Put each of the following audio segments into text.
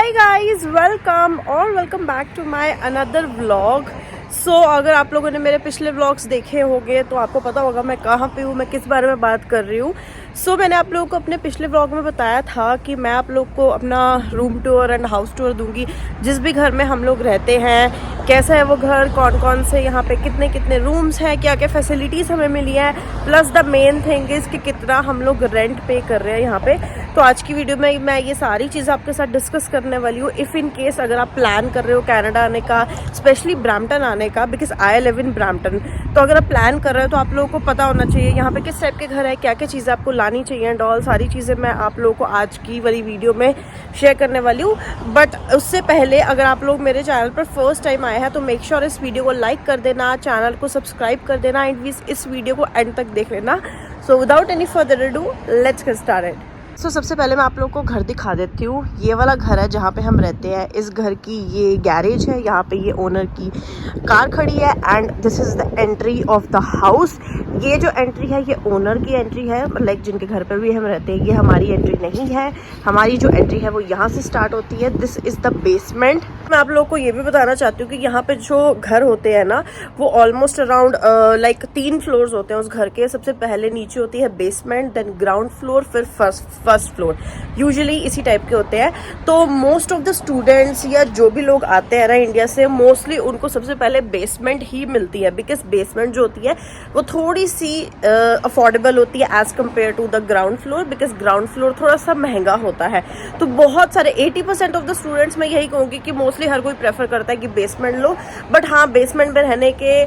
Hi guys, welcome back to my another vlog. अगर आप लोगों ने मेरे पिछले व्लॉग्स देखे होंगे तो आपको पता होगा मैं कहाँ पे हूँ, मैं किस बारे में बात कर रही हूँ। मैंने आप लोगों को अपने पिछले व्लॉग में बताया था कि मैं आप लोग को अपना room tour and house tour दूंगी। जिस भी घर में हम लोग रहते हैं, कैसा है वो घर, कौन कौन से यहाँ पे कितने कितने रूम्स हैं, क्या क्या फैसिलिटीज़ हमें मिली है, plus the main thing is कि कितना हम लोग रेंट पे कर रहे हैं यहाँ पे। तो आज की वीडियो में मैं ये सारी चीज़ आपके साथ डिस्कस करने वाली हूँ। इफ़ इन केस अगर आप प्लान कर रहे हो कनाडा आने का, स्पेशली ब्रैम्पटन आने का, because I live in Brampton, तो अगर आप प्लान कर रहे हो तो आप लोगों को पता होना चाहिए यहाँ पे किस टाइप के घर है, क्या क्या चीज़ें आपको लानी चाहिए एंड ऑल सारी चीज़ें मैं आप लोगों को आज की वाली वीडियो में शेयर करने वाली हूँ। बट उससे पहले अगर आप लोग मेरे चैनल पर फर्स्ट टाइम आए हैं तो मेक श्योर इस वीडियो को लाइक कर देना, चैनल को सब्सक्राइब कर देना एंड इस वीडियो को एंड तक देख लेना। Without any further ado, let's get started. सबसे पहले मैं आप लोगों को घर दिखा देती हूँ। ये वाला घर है जहाँ पे हम रहते हैं। इस घर की ये गैरेज है, यहाँ पे ये ओनर की कार खड़ी है and this is the entry of the house. ये जो एंट्री है ये ओनर की एंट्री है, लाइक जिनके घर पर भी हम रहते हैं। ये हमारी एंट्री नहीं है, हमारी जो एंट्री है वो यहाँ से स्टार्ट होती है। This is the basement. मैं आप लोगों को ये भी बताना चाहती हूँ कि यहाँ पे जो घर होते हैं ना, वो ऑलमोस्ट अराउंड लाइक 3 फ्लोर्स होते हैं उस घर के। सबसे पहले नीचे होती है बेसमेंट, देन ग्राउंड फ्लोर, फिर फर्स्ट फ्लोर। यूजुअली इसी टाइप के होते हैं। तो मोस्ट ऑफ द स्टूडेंट्स या जो भी लोग आते हैं ना इंडिया से, मोस्टली उनको सबसे पहले बेसमेंट ही मिलती है, बिकॉज बेसमेंट जो होती है वो थोड़ी सी अफोर्डेबल होती है as compare to the ground floor, because ground floor थोड़ा सा महंगा होता है। तो बहुत सारे 80% ऑफ द स्टूडेंट्स मैं यही कहूँगी कि मोस्टली हर कोई प्रेफर करता है कि बेसमेंट लो। बट हाँ, बेसमेंट में रहने के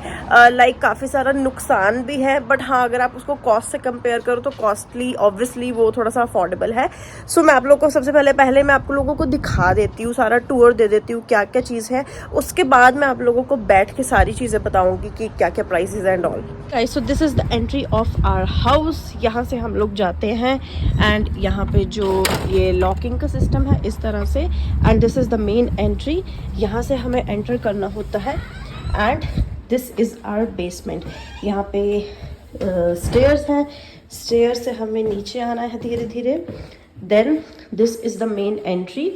लाइक काफ़ी सारा नुकसान भी है। बट हाँ, अगर आप उसको कॉस्ट से कंपेयर करो तो कॉस्टली ऑब्वियसली वो थोड़ा सा अफोर्डेबल है। मैं आप लोग को सबसे पहले मैं आप लोगों को दिखा देती हूँ, सारा टूर दे देती हूँ क्या क्या चीज़ है। उसके बाद मैं आप लोगों को बैठ के सारी चीज़ें बताऊंगी कि क्या क्या prices and all. Guys, so this is the entry of our house. यहाँ से हम लोग जाते हैं एंड यहाँ पे जो ये लॉकिंग का सिस्टम है इस तरह से, and this is the main entry. यहाँ से हमें एंटर करना होता है and this is our basement. यहाँ पे स्टेयर्स हैं, स्टेयर से हमें नीचे आना है धीरे धीरे। Then this is the main entry.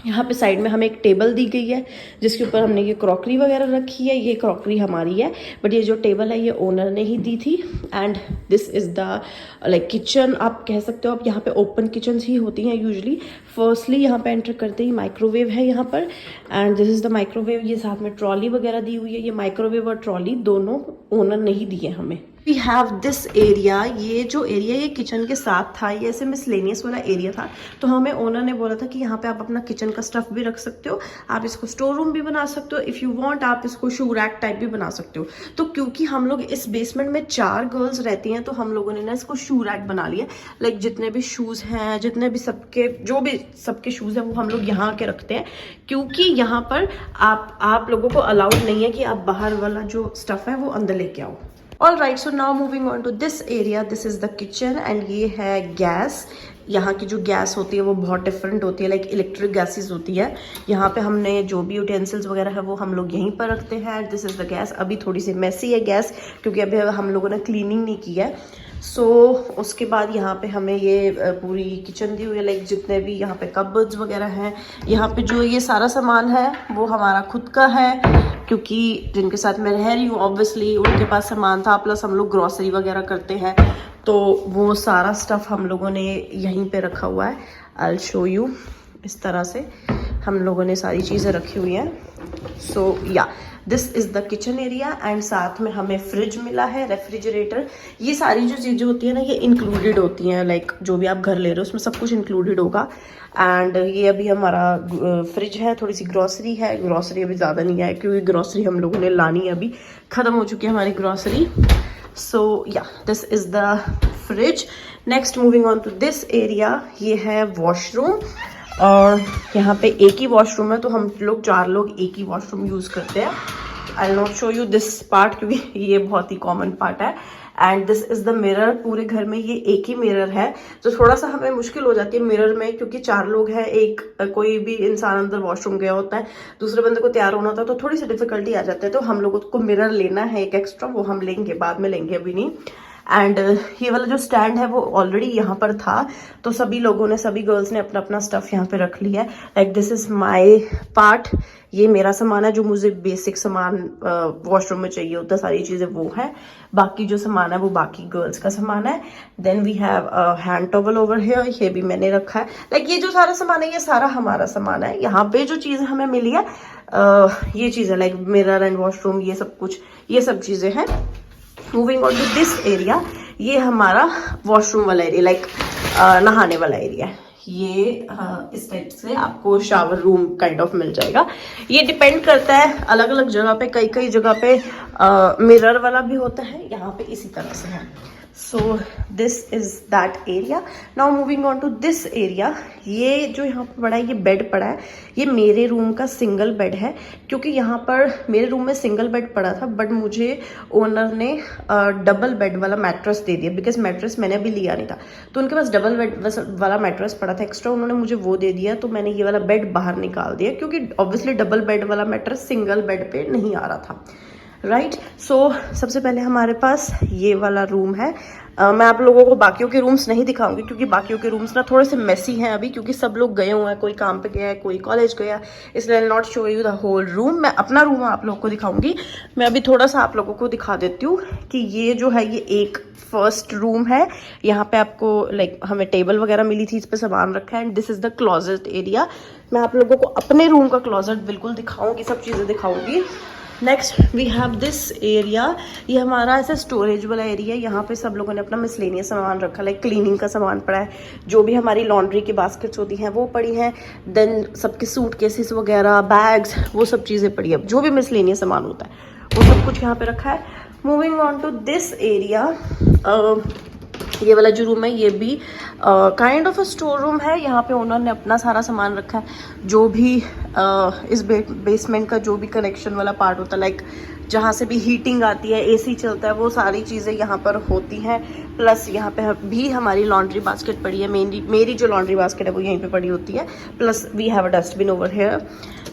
यहाँ पे साइड में हमें एक टेबल दी गई है जिसके ऊपर हमने ये क्रॉकरी वगैरह रखी है। ये क्रॉकरी हमारी है, बट ये जो टेबल है ये ओनर ने ही दी थी। And this is the like kitchen आप कह सकते हो। आप यहाँ पे ओपन किचन ही होती हैं यूजुअली। फर्स्टली यहाँ पे एंटर करते ही माइक्रोवेव है यहाँ पर, and this is the microwave. ये साथ में ट्रॉली वगैरह दी हुई है। ये माइक्रोवेव और ट्रॉली दोनों ओनर ने ही दिए हमें। We have this area. ये जो एरिया ये किचन के साथ था, ये ऐसे मिसलेनियस वाला एरिया था। तो हमें ओनर ने बोला था कि यहाँ पे आप अपना किचन का स्टफ भी रख सकते हो, आप इसको स्टोर रूम भी बना सकते हो, इफ़ यू वांट आप इसको शू रैक टाइप भी बना सकते हो। तो क्योंकि हम लोग इस बेसमेंट में 4 गर्ल्स रहती हैं तो हम लोगों ने ना इसको शू रैक बना लिया। लाइक जितने भी शूज़ हैं, जितने भी सबके शूज़ हैं वो हम लोग यहाँ के रखते हैं, क्योंकि यहाँ पर आप लोगों को अलाउड नहीं है कि आप बाहर वाला जो स्टफ है वो अंदर लेके आओ। All right, so now moving on to this area. This is the kitchen and ये है गैस। यहाँ की जो गैस होती है वो बहुत डिफरेंट होती है, लाइक इलेक्ट्रिक गैसेस होती है। यहाँ पे हमने जो भी यूटेंसिल्स वगैरह है वो हम लोग यहीं पर रखते हैं। This is the gas. अभी थोड़ी सी मैसी है गैस क्योंकि अभी हम लोगों ने क्लीनिंग नहीं की है। उसके बाद यहाँ पे हमें ये पूरी किचन दी हुई है, लाइक जितने भी यहाँ पे कबर्ड्स वगैरह हैं। यहाँ पे जो ये सारा सामान है वो हमारा खुद का है, क्योंकि जिनके साथ मैं रह रही हूँ ऑब्वियसली उनके पास सामान था, प्लस हम लोग ग्रॉसरी वगैरह करते हैं तो वो सारा स्टफ़ हम लोगों ने यहीं पे रखा हुआ है। I will show you. इस तरह से हम लोगों ने सारी चीज़ें रखी हुई हैं। या this is the kitchen area and साथ में हमें फ्रिज मिला है, रेफ्रिजरेटर। ये सारी जो चीज़ें होती हैं ना ये इंक्लूडेड होती हैं, लाइक जो भी आप घर ले रहे हो उसमें सब कुछ इंक्लूडेड होगा। एंड ये अभी हमारा फ्रिज है, थोड़ी सी ग्रॉसरी है। ग्रॉसरी अभी ज़्यादा नहीं है क्योंकि ग्रॉसरी हम लोगों ने लानी है, अभी ख़त्म हो चुकी है हमारी ग्रॉसरी। या this is the fridge. Next moving on to this area, ये है वॉशरूम। और यहाँ पे एक ही वॉशरूम है तो हम लोग 4 लोग एक ही वॉशरूम यूज़ करते हैं। I will not show you this part क्योंकि ये बहुत ही कॉमन पार्ट है। And this is the mirror. पूरे घर में ये एक ही मिरर है, तो थोड़ा सा हमें मुश्किल हो जाती है मिरर में, क्योंकि 4 लोग हैं। कोई भी इंसान अंदर वॉशरूम गया होता है, दूसरे बंदे को तैयार होना होता है, तो थोड़ी सी डिफिकल्टी आ जाती है। तो हम लोगों को मिरर लेना है एक एक्स्ट्रा, वो हम लेंगे, बाद में लेंगे, अभी नहीं। एंड ये वाला जो स्टैंड है वो ऑलरेडी यहाँ पर था, तो सभी लोगों ने, सभी गर्ल्स ने अपना अपना स्टफ यहाँ पे रख लिया है। Like this is my part, ये मेरा सामान है जो मुझे बेसिक सामान वॉशरूम में चाहिए होता है, सारी चीज़ें वो है। बाकी जो सामान है वो बाकी गर्ल्स का सामान है। Then we have hand towel over here, ये भी मैंने रखा है। लाइक ये जो सारा सामान है ये सारा हमारा सामान है। यहाँ पे जो चीज़ हमें मिली है ये चीज़ें लाइक मिरर एंड वॉशरूम, ये सब कुछ, ये सब चीज़ें हैं। Moving on to this area, ये हमारा वॉशरूम वाला एरिया, लाइक नहाने वाला एरिया है। ये इस टाइप से आपको शावर रूम काइंड ऑफ मिल जाएगा। ये डिपेंड करता है अलग अलग जगह पे, कई कई जगह पे मिरर वाला भी होता है, यहाँ पे इसी तरह से है। So this is that area. Now moving on to this area, ये जो यहाँ पर पड़ा है, ये बेड पड़ा है, ये मेरे रूम का सिंगल बेड है। क्योंकि यहाँ पर मेरे रूम में सिंगल बेड पड़ा था, बट मुझे ओनर ने डबल बेड वाला मैट्रेस दे दिया, बिकॉज मैट्रेस मैंने अभी लिया नहीं था, तो उनके पास डबल बेड वाला मैट्रेस पड़ा था एक्स्ट्रा, उन्होंने मुझे वो दे दिया। तो मैंने ये वाला बेड बाहर निकाल दिया, क्योंकि ऑब्वियसली डबल बेड वाला मैट्रेस सिंगल बेड पे नहीं आ रहा था, राइट। सो सबसे पहले हमारे पास ये वाला रूम है। मैं आप लोगों को बाकियों के रूम्स नहीं दिखाऊंगी, क्योंकि बाकियों के रूम्स ना थोड़े से मेसी हैं अभी, क्योंकि सब लोग गए हुए हैं, कोई काम पे गया है, कोई कॉलेज गया, इसलिए I not show you the whole room. मैं अपना रूम आप लोगों को दिखाऊंगी। मैं अभी थोड़ा सा आप लोगों को दिखा देती हूँ कि ये जो है ये एक फर्स्ट रूम है। यहाँ पे आपको लाइक हमें टेबल वगैरह मिली थी, इस पे सामान रखा है। And this is the closet area. मैं आप लोगों को अपने रूम का क्लोजेट बिल्कुल दिखाऊंगी, सब चीज़ें दिखाऊंगी। Next we have this area, ये हमारा ऐसा स्टोरेज वाला एरिया है। यहाँ पे सब लोगों ने अपना मिसलेनियस सामान रखा, लाइक क्लीनिंग का सामान पड़ा है, जो भी हमारी लॉन्ड्री की बास्केट्स होती हैं वो पड़ी हैं। देन सबके सूट केसेस वगैरह, बैग्स, वो सब चीज़ें पड़ी है, जो भी मिसलेनियस सामान होता है वो सब कुछ यहाँ पे रखा है। Moving on to this area, ये वाला जो रूम है ये भी kind of a store room है। यहाँ पे ओनर ने अपना सारा सामान रखा है, जो भी इस बेसमेंट का जो भी कनेक्शन वाला पार्ट होता है, लाइक जहाँ से भी हीटिंग आती है, एसी चलता है, वो सारी चीज़ें यहाँ पर होती हैं। प्लस यहाँ पे भी हमारी लॉन्ड्री बास्केट पड़ी है, मेरी जो लॉन्ड्री बास्केट है वो यहीं पे पड़ी होती है। Plus we have a dustbin over here.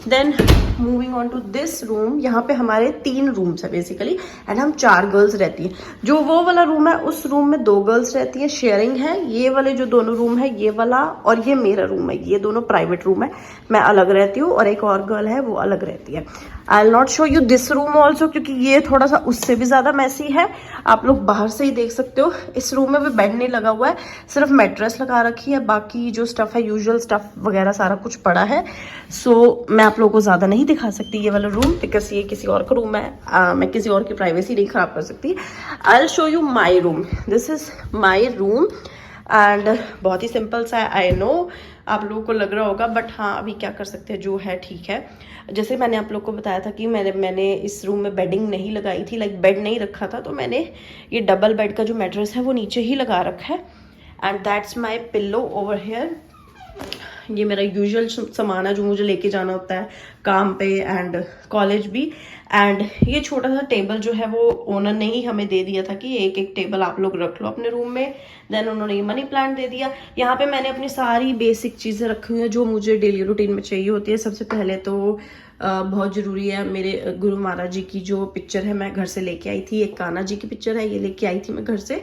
Then moving on to this room, यहाँ पे हमारे 3 रूम्स है बेसिकली, एंड हम 4 गर्ल्स रहती हैं। जो वो वाला रूम है उस रूम में 2 गर्ल्स रहती हैं, शेयरिंग है। ये वाले जो दोनों रूम है, ये वाला और ये मेरा रूम है, ये दोनों प्राइवेट रूम है, मैं अलग रहती हूँ और एक और गर्ल है वो अलग रहती है। I will not show you this room also, क्योंकि ये थोड़ा सा उससे भी ज़्यादा मैसी है, आप लोग बाहर से ही देख सकते हो। इस रूम में भी बेड नहीं लगा हुआ है, सिर्फ मैट्रेस लगा रखी है, बाकी जो स्टफ़ है यूजुअल स्टफ़ वगैरह सारा कुछ पड़ा है। सो मैं आप लोगों को ज़्यादा नहीं दिखा सकती ये वाला रूम, बिकॉज ये किसी और का रूम है, मैं किसी और की प्राइवेसी नहीं ख़राब कर सकती। I will show you my room, this is my room and बहुत ही सिंपल सा है। आई नो आप लोगों को लग रहा होगा, बट हाँ अभी क्या कर सकते हैं, जो है ठीक है। जैसे मैंने आप लोग को बताया था कि मैंने इस रूम में बेडिंग नहीं लगाई थी, लाइक बेड नहीं रखा था, तो मैंने ये डबल बेड का जो मैट्रेस है वो नीचे ही लगा रखा है। And that's my pillow over here. ये मेरा यूजुअल सामान है जो मुझे लेके जाना होता है काम पे एंड कॉलेज भी। एंड ये छोटा सा टेबल जो है वो ओनर ने ही हमें दे दिया था कि एक एक टेबल आप लोग रख लो अपने रूम में। देन उन्होंने ये मनी प्लांट दे दिया। यहाँ पे मैंने अपनी सारी बेसिक चीज़ें रखी हुई हैं जो मुझे डेली रूटीन में चाहिए होती है। सबसे पहले तो बहुत ज़रूरी है, मेरे गुरु महाराज जी की जो पिक्चर है मैं घर से लेके आई थी, एक कान्हा जी की पिक्चर है, ये लेके आई थी मैं घर से,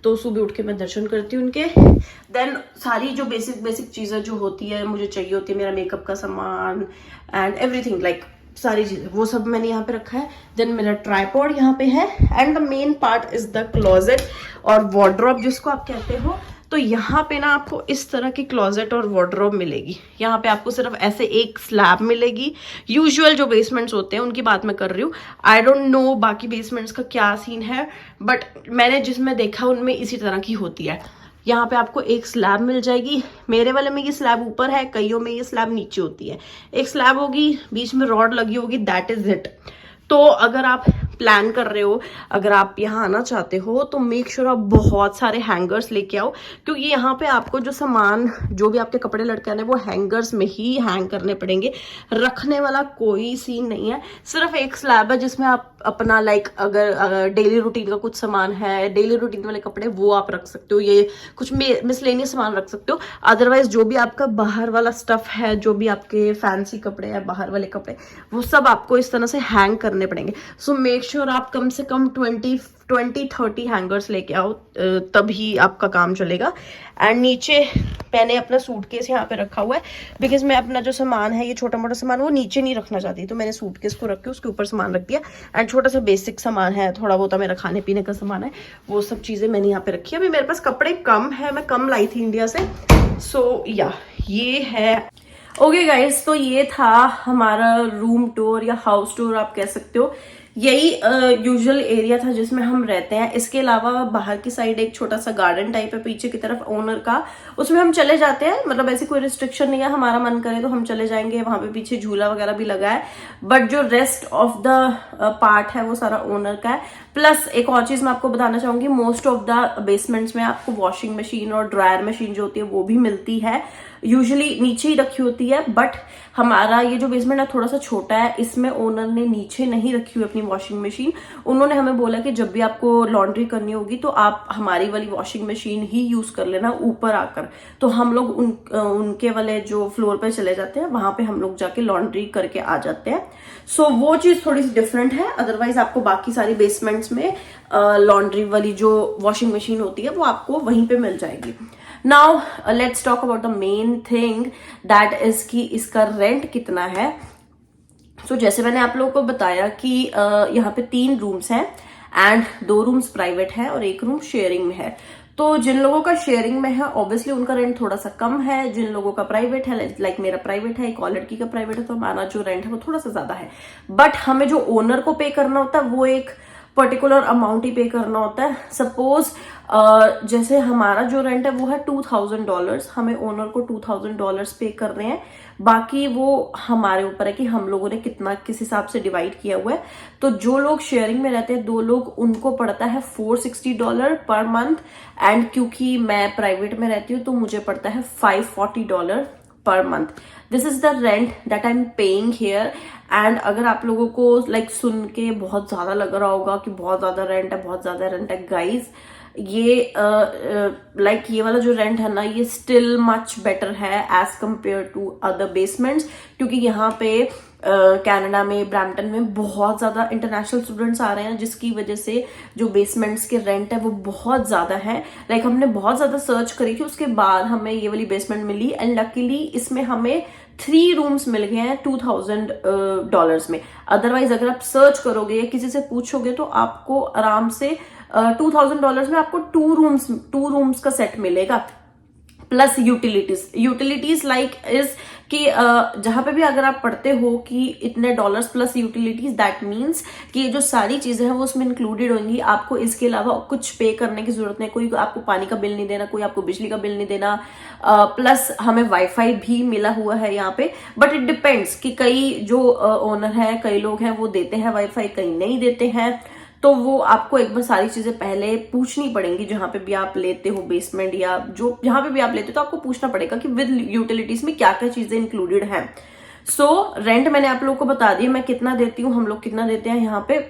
तो सुबह उठ के मैं दर्शन करती हूँ उनके। देन सारी जो बेसिक चीज़ें जो होती है मुझे चाहिए होती है, मेरा मेकअप का सामान एंड एवरीथिंग, लाइक सारी चीज़ें वो सब मैंने यहाँ पे रखा है। देन मेरा ट्राइपॉड यहाँ पे है and the main part is the closet और वार्डरोब जिसको आप कहते हो। तो यहाँ पे ना आपको इस तरह की क्लोजेट और वार्डरोब मिलेगी। यहाँ पे आपको सिर्फ ऐसे एक स्लैब मिलेगी। यूजुअल जो बेसमेंट्स होते हैं उनकी बात मैं कर रही हूँ, आई डोंट नो बाकी बेसमेंट्स का क्या सीन है, बट मैंने जिसमें देखा उनमें इसी तरह की होती है। यहाँ पे आपको एक स्लैब मिल जाएगी। मेरे वाले में ये स्लैब ऊपर है, कईयों में ये स्लैब नीचे होती है। एक स्लैब होगी, बीच में रॉड लगी होगी, दैट इज इट। तो अगर आप प्लान कर रहे हो, अगर आप यहाँ आना चाहते हो, तो मेक श्योर आप बहुत सारे हैंगर्स लेके आओ, क्योंकि यहाँ पे आपको जो सामान, जो भी आपके कपड़े लटकाने वो हैंगर्स में ही हैंग करने पड़ेंगे। रखने वाला कोई सीन नहीं है। सिर्फ एक स्लैब है जिसमें आप अपना लाइक अगर डेली रूटीन का कुछ सामान है, डेली रूटीन वाले कपड़े, वो आप रख सकते हो, ये कुछ मिसलेनियस सामान रख सकते हो। अदरवाइज जो भी आपका बाहर वाला स्टफ है, जो भी आपके फैंसी कपड़े हैं, बाहर वाले कपड़े, वो सब आपको इस तरह से हैंग करने पड़ेंगे। सो मेक श्योर आप कम से कम 20-30 हैंगर्स लेके आओ, तभी आपका काम चलेगा। एंड नीचे मैंने अपना सूटकेस यहाँ पे रखा हुआ है, बिकॉज मैं अपना जो सामान है, ये छोटा मोटा सामान, वो नीचे नहीं रखना चाहती, तो मैंने सूटकेस को रख के उसके ऊपर सामान रख दिया। एंड छोटा सा बेसिक सामान है, थोड़ा बहुत मेरा खाने पीने का सामान है, वो सब चीज़ें मैंने यहाँ पे रखी है। अभी मेरे पास कपड़े कम है, मैं कम लाई थी इंडिया से। सो या ये है। ओके गाइस, तो ये था हमारा रूम टूर या हाउस टूर आप कह सकते हो। यही यूजुअल एरिया था जिसमें हम रहते हैं। इसके अलावा बाहर की साइड एक छोटा सा गार्डन टाइप है पीछे की तरफ ओनर का, उसमें हम चले जाते हैं। मतलब ऐसी कोई रिस्ट्रिक्शन नहीं है, हमारा मन करे तो हम चले जाएंगे। वहां पे पीछे झूला वगैरह भी लगा है, बट जो रेस्ट ऑफ द पार्ट है वो सारा ओनर का है। प्लस एक और चीज मैं आपको बताना चाहूंगी, मोस्ट ऑफ द बेसमेंट्स में आपको वॉशिंग मशीन और ड्रायर मशीन जो होती है वो भी मिलती है। यूजुअली नीचे ही रखी होती है, बट हमारा ये जो बेसमेंट है थोड़ा सा छोटा है, इसमें ओनर ने नीचे नहीं रखी हुई अपनी वॉशिंग मशीन। उन्होंने हमें बोला कि जब भी आपको लॉन्ड्री करनी होगी तो आप हमारी वाली वॉशिंग मशीन ही यूज कर लेना ऊपर आकर। तो हम लोग उनके वाले जो फ्लोर पे चले जाते हैं, वहां पे हम लोग जाके लॉन्ड्री करके आ जाते हैं। सो वो चीज थोड़ी सी डिफरेंट है। अदरवाइज आपको बाकी सारी बेसमेंट्स में लॉन्ड्री वाली जो वॉशिंग मशीन होती है वो आपको वहीं पे मिल जाएगी। Now let's talk about the main thing, that is कि इसका रेंट कितना है। सो जैसे मैंने आप लोगों को बताया कि यहाँ पे 3 रूम्स हैं एंड 2 रूम्स प्राइवेट है और 1 रूम शेयरिंग में है। तो जिन लोगों का शेयरिंग में है ऑब्वियसली उनका रेंट थोड़ा सा कम है। जिन लोगों का प्राइवेट है, लाइक मेरा प्राइवेट है, एक और लड़की का प्राइवेट है, तो हमारा जो रेंट है वो थोड़ा सा ज्यादा है। बट हमें जो ओनर को पे करना होता है वो एक पर्टिकुलर अमाउंट ही पे करना होता है। सपोज जैसे हमारा जो रेंट है वो है $2000, हमें ओनर को $2000 पे कर रहे हैं। बाकी वो हमारे ऊपर है कि हम लोगों ने कितना किस हिसाब से डिवाइड किया हुआ है। तो जो लोग शेयरिंग में रहते हैं 2 लोग, उनको पड़ता है $460 पर मंथ। एंड क्योंकि मैं प्राइवेट में रहती हूँ तो मुझे पड़ता है $540 per month. This is the rent that I am paying here. And अगर आप लोगों को लाइक सुन के बहुत ज्यादा लग रहा होगा कि बहुत ज्यादा रेंट है, बहुत ज्यादा रेंट है, गाइज ये लाइक ये वाला जो रेंट है ना, ये स्टिल मच बेटर है as compare to other basements. क्योंकि यहाँ पे कनाडा में, ब्रैम्पटन में बहुत ज्यादा इंटरनेशनल स्टूडेंट्स आ रहे हैं, जिसकी वजह से जो बेसमेंट्स के रेंट है वो बहुत ज्यादा है। लाइक हमने बहुत ज्यादा सर्च करी थी, उसके बाद हमें ये वाली बेसमेंट मिली। एंड लकीली इसमें हमें 3 रूम्स मिल गए हैं $2000 में। अदरवाइज अगर आप सर्च करोगे या किसी से पूछोगे तो आपको आराम से $2000 में आपको 2 रूम्स का सेट मिलेगा, प्लस यूटिलिटीज लाइक इज कि जहां पे भी अगर आप पढ़ते हो कि इतने dollars plus utilities, that means कि जो सारी चीजें हैं वो उसमें इंक्लूडेड होंगी। आपको इसके अलावा कुछ पे करने की जरूरत नहीं, कोई आपको पानी का बिल नहीं देना, कोई आपको बिजली का बिल नहीं देना। प्लस हमें वाईफाई भी मिला हुआ है यहाँ पे, बट इट डिपेंड्स कि कई जो ओनर है, कई लोग हैं वो देते हैं वाईफाई, कई नहीं देते हैं। तो वो आपको एक बार सारी चीजें पहले पूछनी पड़ेंगी। जहां पे भी आप लेते हो बेसमेंट या जो जहां पे भी आप लेते हो, तो आपको पूछना पड़ेगा कि विद यूटिलिटीज में क्या क्या चीजें इंक्लूडेड हैं। सो रेंट मैंने आप लोगों को बता दिया मैं कितना देती हूँ, हम लोग कितना देते हैं यहाँ पे।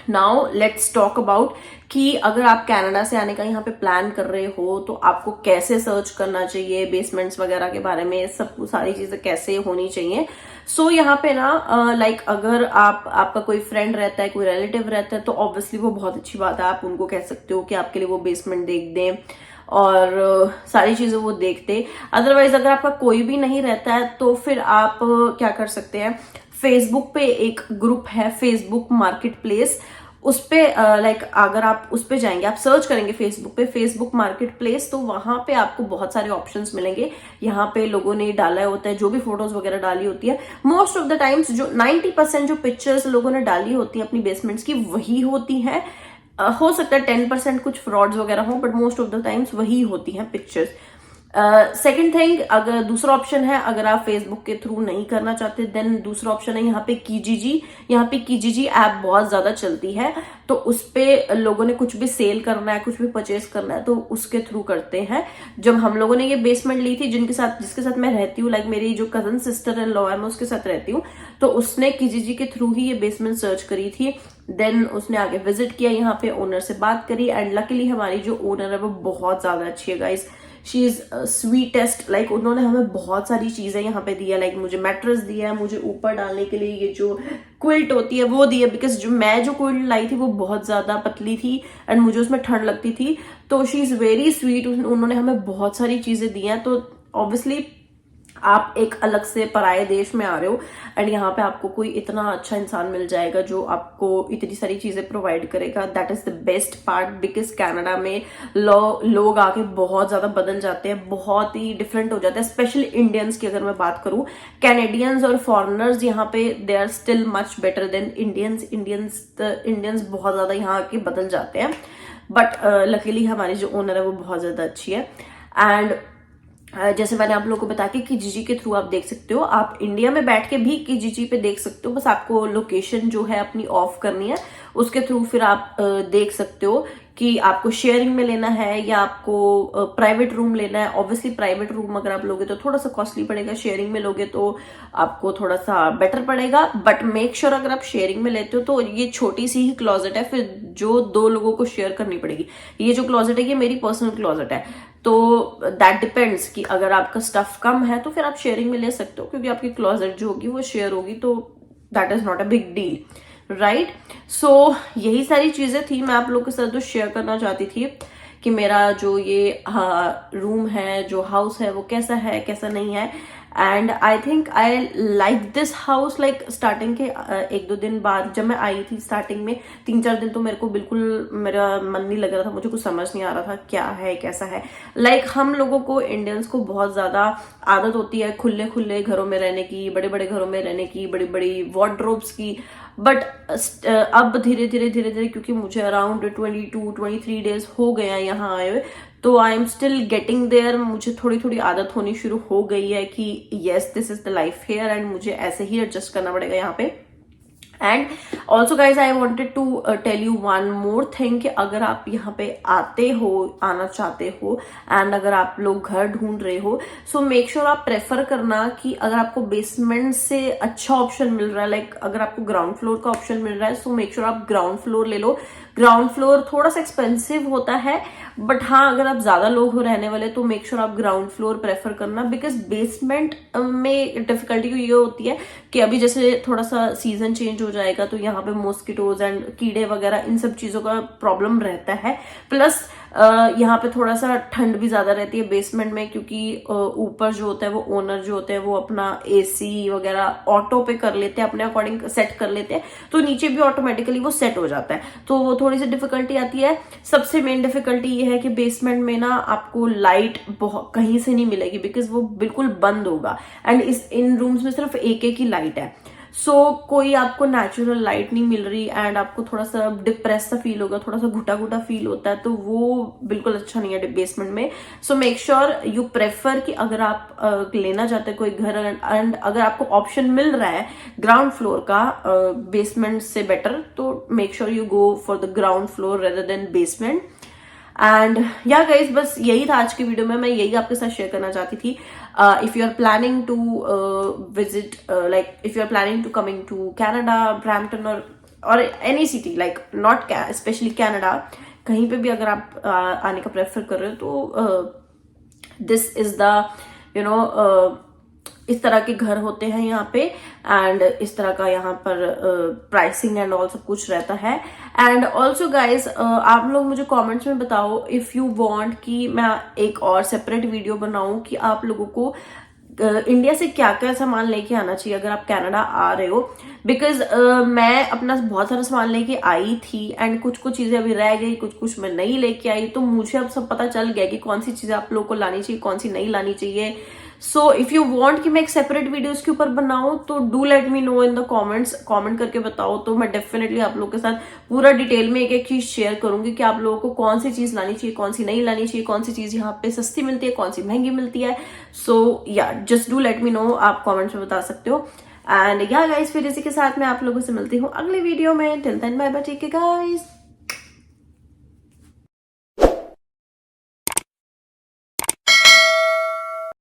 नाउ लेट्स टॉक अबाउट कि अगर आप कनाडा से आने का यहाँ पे प्लान कर रहे हो तो आपको कैसे सर्च करना चाहिए, बेसमेंट्स वगैरह के बारे में सब सारी चीजें कैसे होनी चाहिए। सो यहाँ पे ना लाइक अगर आपका कोई फ्रेंड रहता है, कोई रिलेटिव रहता है, तो ऑब्वियसली वो बहुत अच्छी बात है। आप उनको कह सकते हो कि आपके लिए वो बेसमेंट देख दें और सारी चीजें वो देखते। अदरवाइज अगर आपका कोई भी नहीं रहता है तो फिर आप क्या कर सकते हैं, फेसबुक पे एक ग्रुप है, फेसबुक मार्केट प्लेस। उस पे लाइक अगर आप उस पे जाएंगे, आप सर्च करेंगे फेसबुक पे फेसबुक मार्केट प्लेस, तो वहां पे आपको बहुत सारे ऑप्शंस मिलेंगे। यहाँ पे लोगों ने डाला होता है, जो भी फोटोज वगैरह डाली होती है, मोस्ट ऑफ द टाइम्स जो 90% जो पिक्चर्स लोगों ने डाली होती है अपनी बेसमेंट्स की वही होती है। हो सकता है 10% कुछ फ्रॉड्स वगैरह हो, but most of the times वही होती हैं पिक्चर्स। सेकेंड थिंग, अगर दूसरा ऑप्शन है, अगर आप फेसबुक के थ्रू नहीं करना चाहते, देन दूसरा ऑप्शन है यहाँ पे कीजीजी। यहाँ पे कीजीजी ऐप बहुत ज्यादा चलती है, तो उस पे लोगों ने कुछ भी सेल करना है, कुछ भी परचेज करना है, तो उसके थ्रू करते हैं। जब हम लोगों ने ये बेसमेंट ली थी, जिसके साथ मैं रहती हूँ, लाइक मेरी जो कजन सिस्टर इन लॉ है, मैं उसके साथ रहती हूँ, तो उसने कीजीजी के थ्रू ही ये बेसमेंट सर्च करी थी। देन उसने आगे विजिट किया, यहाँ पे ओनर से बात करी, एंड लकीली हमारी जो ओनर है वो बहुत ज्यादा अच्छी है guys. She is sweetest, like उन्होंने हमें बहुत सारी चीजें यहाँ पे दी है, लाइक मुझे मैट्रेस दिया है, मुझे ऊपर डालने के लिए ये जो क्विल्ट होती है वो दी है, बिकॉज जो मैं जो क्विल्ट लाई थी वो बहुत ज्यादा पतली थी एंड मुझे उसमें ठंड लगती थी, तो शी इज वेरी स्वीट, उन्होंने हमें बहुत सारी चीजें दी हैं। तो ऑब्वियसली आप एक अलग से पराये देश में आ रहे हो एंड यहाँ पे आपको कोई इतना अच्छा इंसान मिल जाएगा जो आपको इतनी सारी चीजें प्रोवाइड करेगा, that is the best part. Because Canada में लोग आके बहुत ज्यादा बदल जाते हैं, बहुत ही डिफरेंट हो जाते हैं, स्पेशली इंडियंस की अगर मैं बात करूं, कैनेडियंस और फॉरेनर्स यहाँ पे they are still much better than Indians बहुत ज्यादा यहाँ आके बदल जाते हैं, बट लकीली हमारी जो ओनर है वो बहुत ज्यादा अच्छी है। एंड जैसे मैंने आप लोगों को बताया कि Kijiji के थ्रू आप देख सकते हो, आप इंडिया में बैठ के भी Kijiji पे देख सकते हो, बस आपको लोकेशन जो है अपनी ऑफ करनी है, उसके थ्रू फिर आप देख सकते हो कि आपको शेयरिंग में लेना है या आपको प्राइवेट रूम लेना है। ऑब्वियसली प्राइवेट रूम अगर आप लोगे तो थोड़ा सा कॉस्टली पड़ेगा, शेयरिंग में लोगे तो आपको थोड़ा सा बेटर पड़ेगा, बट मेक श्योर अगर आप शेयरिंग में लेते हो तो ये छोटी सी ही क्लोजेट है, फिर जो 2 लोगों को शेयर करनी पड़ेगी। ये जो क्लोजेट है ये मेरी पर्सनल क्लोजेट है, तो दैट डिपेंड्स कि अगर आपका स्टफ कम है तो फिर आप शेयरिंग में ले सकते हो, क्योंकि आपकी क्लोजेट जो होगी वो शेयर होगी, तो that is not a big deal, right. So यही सारी चीजें थी मैं आप लोगों के साथ जो शेयर करना चाहती थी कि मेरा जो ये रूम है, जो हाउस है वो कैसा है कैसा नहीं है। And I think I like this house, like starting के 1-2 दिन बाद जब मैं आई थी, स्टार्टिंग में 3-4 दिन तो मेरे को बिल्कुल मेरा मन नहीं लग रहा था, मुझे कुछ समझ नहीं आ रहा था क्या है कैसा है। लाइक हम लोगों को इंडियंस को बहुत ज्यादा आदत होती है खुले खुले घरों में रहने की, बड़े बड़े घरों में रहने की, बड़ी बड़ी वार्डरोब्स की, बट अब धीरे धीरे क्योंकि मुझे अराउंड 22-23 डेज हो गए हैं यहाँ आए हुए, तो I am still getting there, मुझे थोड़ी थोड़ी आदत होनी शुरू हो गई है कि yes this is the life here and मुझे ऐसे ही एडजस्ट करना पड़ेगा यहाँ पे। And also guys I wanted to tell you one more thing कि अगर आप यहाँ पे आना चाहते हो एंड अगर आप लोग घर ढूंढ रहे हो, सो मेक श्योर आप प्रेफर करना कि अगर आपको बेसमेंट से अच्छा ऑप्शन मिल रहा है, लाइक अगर आपको ग्राउंड फ्लोर का ऑप्शन मिल रहा है, सो मेक श्योर आप ग्राउंड फ्लोर ले लो। ग्राउंड फ्लोर थोड़ा सा एक्सपेंसिव होता है, बट हाँ अगर आप ज्यादा लोग हो रहने वाले तो मेक श्योर आप ग्राउंड फ्लोर प्रेफर करना, बिकॉज बेसमेंट में डिफिकल्टी ये होती है कि अभी जैसे थोड़ा सा सीजन चेंज हो जाएगा तो यहाँ पे मॉस्किटोज एंड कीड़े वगैरह इन सब चीजों का प्रॉब्लम रहता है, प्लस यहाँ पे थोड़ा सा ठंड भी ज्यादा रहती है बेसमेंट में, क्योंकि ऊपर जो होता है वो ओनर जो होते हैं वो अपना एसी वगैरह ऑटो पे कर लेते हैं, अपने अकॉर्डिंग सेट कर लेते हैं, तो नीचे भी ऑटोमेटिकली वो सेट हो जाता है, तो वो थोड़ी सी डिफिकल्टी आती है। सबसे मेन डिफिकल्टी ये है कि बेसमेंट में ना आपको लाइट कहीं से नहीं मिलेगी, बिकॉज वो बिल्कुल बंद होगा एंड इन रूम्स में सिर्फ एक ही लाइट है, सो कोई आपको नेचुरल लाइट नहीं मिल रही एंड आपको थोड़ा सा डिप्रेस सा फील होगा, थोड़ा सा घुटा घुटा फील होता है, तो वो बिल्कुल अच्छा नहीं है बेसमेंट में। So make sure you prefer कि अगर आप लेना चाहते हैं कोई घर एंड अगर आपको ऑप्शन मिल रहा है ग्राउंड फ्लोर का बेसमेंट से बेटर, तो make sure you go for the ground floor rather than basement. And yeah guys बस यही था आज की वीडियो में, मैं यही आपके साथ शेयर करना चाहती थी। If you are planning to visit, like if you are planning to coming to Canada, Brampton और any city, like not specially Canada, कहीं पे भी अगर आप आने का प्रेफर कर रहे हो तो दिस इज द इस तरह के घर होते हैं यहाँ पे एंड इस तरह का यहाँ पर प्राइसिंग एंड ऑल सब कुछ रहता है। एंड ऑल्सो गाइज आप लोग मुझे कमेंट्स में बताओ इफ यू वांट कि मैं एक और सेपरेट वीडियो बनाऊं कि आप लोगों को इंडिया से क्या क्या सामान लेके आना चाहिए अगर आप कनाडा आ रहे हो, बिकॉज मैं अपना बहुत सारा सामान लेके आई थी एंड कुछ चीजें अभी रह गई, कुछ मैं नहीं लेके आई, तो मुझे अब सब पता चल गया कि कौन सी चीजें आप लोगों को लानी चाहिए, कौन सी नहीं लानी चाहिए। सो इफ यू वांट कि मैं एक सेपरेट वीडियो इसके ऊपर बनाऊं तो do let me know in the comments, comment करके बताओ, तो मैं डेफिनेटली आप लोगों के साथ पूरा डिटेल में एक एक चीज शेयर करूंगी कि आप लोगों को कौन सी चीज लानी चाहिए, कौन सी नहीं लानी चाहिए, कौन सी चीज यहाँ पे सस्ती मिलती है, कौन सी महंगी मिलती है। सो या just do let me know, आप कॉमेंट्स में बता सकते हो। एंड या गाइज फिर इसी के साथ मैं आप लोगों से मिलती हूँ अगले वीडियो में। Till then bye bye, take care guys.